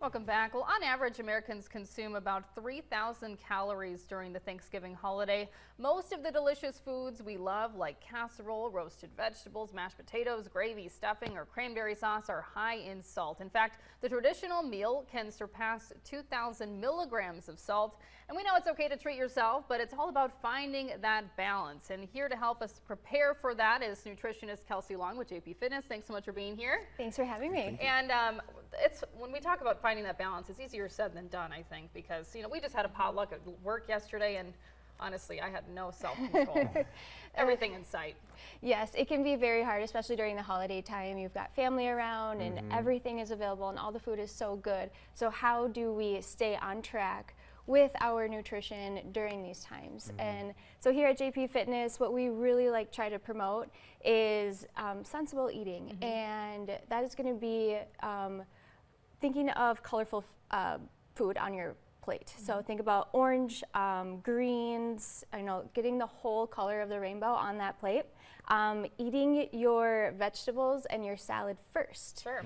Welcome back. Well, on average, Americans consume about 3,000 calories during the Thanksgiving holiday. Most of the delicious foods we love, like casserole, roasted vegetables, mashed potatoes, gravy, stuffing, or cranberry sauce, are high in salt. In fact, the traditional meal can surpass 2,000 milligrams of salt. And we know it's okay to treat yourself, but it's all about finding that balance. And here to help us prepare for that is nutritionist Kelsey Long with JP Fitness. Thanks so much for being here. Thanks for having me. And when we talk about finding that balance, it's easier said than done, I think, because we just had a potluck at work yesterday, and honestly, I had no self-control. Everything in sight. Yes, it can be very hard, especially during the holiday time. You've got family around and everything is available and all the food is so good. So how do we stay on track with our nutrition during these times? And so here at JP Fitness, what we really try to promote is sensible eating, and that is going to be thinking of colorful food on your plate. So think about orange, greens, getting the whole color of the rainbow on that plate. Eating your vegetables and your salad first. Sure.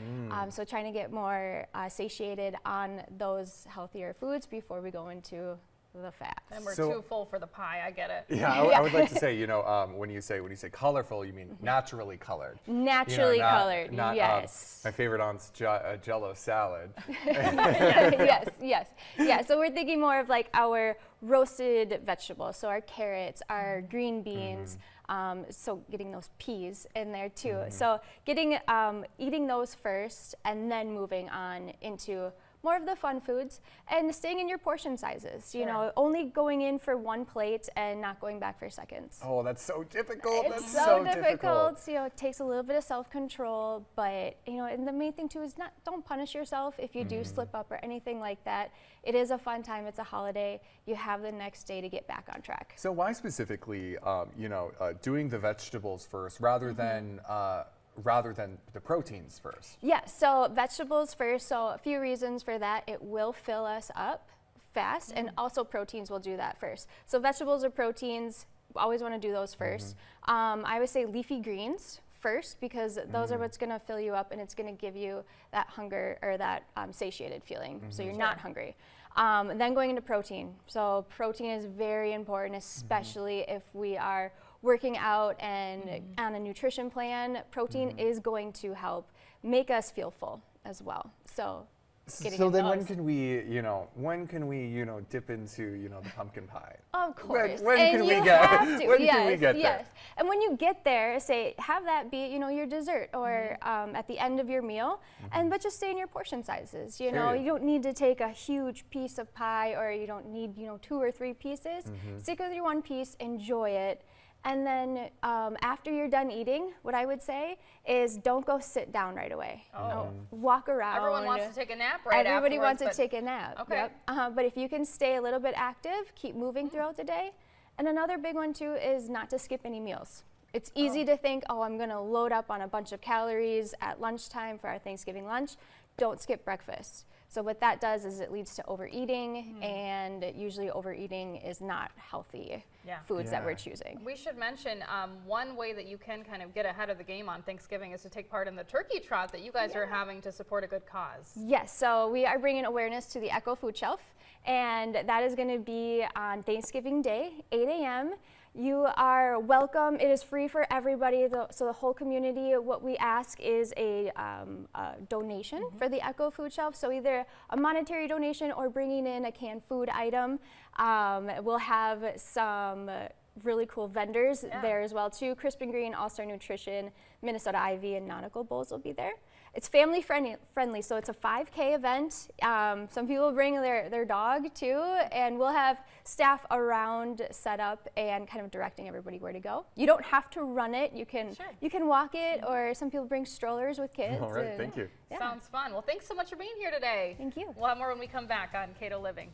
So trying to get more satiated on those healthier foods before we go into the fats. And we're too full for the pie. I get it. Yeah, I would like to say, when you say colorful, you mean naturally colored. Naturally colored. Not, yes. My favorite aunt's Jello salad. yes. Yeah. So we're thinking more of our roasted vegetables. So our carrots, our green beans. So getting those peas in there too. So getting eating those first, and then moving on into more of the fun foods, and staying in your portion sizes. Sure. Only going in for one plate and not going back for seconds. Oh, that's so difficult. It's so difficult. It takes a little bit of self-control, but and the main thing too is don't punish yourself if you do slip up or anything like that. It is a fun time. It's a holiday. You have the next day to get back on track. So why specifically, doing the vegetables first rather than the proteins first? Yeah, so vegetables first. So a few reasons for that. It will fill us up fast, and also proteins will do that first. So vegetables or proteins, always want to do those first. I would say leafy greens first, because those are what's going to fill you up, and it's going to give you that hunger or that satiated feeling, so you're not hungry. Then going into protein. So protein is very important, especially if we are working out and on a nutrition plan. Protein is going to help make us feel full as well. So then when can we dip into the pumpkin pie? Of course. When can we get there? And when you get there, have that be your dessert or at the end of your meal, but just stay in your portion sizes. You don't need to take a huge piece of pie, or you don't need 2 or 3 pieces. Stick with your one piece, enjoy it. And then after you're done eating, what I would say is don't go sit down right away. Walk around. Everyone wants to take a nap right Everybody wants to take a nap. Okay. Yep. But if you can stay a little bit active, keep moving throughout the day. And another big one too is not to skip any meals. It's easy to think, I'm going to load up on a bunch of calories at lunchtime for our Thanksgiving lunch. Don't skip breakfast. So what that does is it leads to overeating, and usually overeating is not healthy foods that we're choosing. We should mention one way that you can kind of get ahead of the game on Thanksgiving is to take part in the turkey trot that you guys are having to support a good cause. Yes, so we are bringing awareness to the Echo Food Shelf, and that is going to be on Thanksgiving Day, 8 a.m. You are welcome. It is free for everybody, so the whole community. What we ask is a donation for the Echo Food Shelf, so either a monetary donation or bringing in a canned food item. We'll have some really cool vendors there as well too. Crisp and Green, All-Star Nutrition, Minnesota IV, and Nautical Bowls will be there. It's family friendly, so it's a 5K event. Some people bring their dog too, and we'll have staff around set up and kind of directing everybody where to go. You don't have to run it. You can walk it, or some people bring strollers with kids. All right, thank you. Sounds fun. Well, thanks so much for being here today. Thank you. We'll have more when we come back on Cato Living.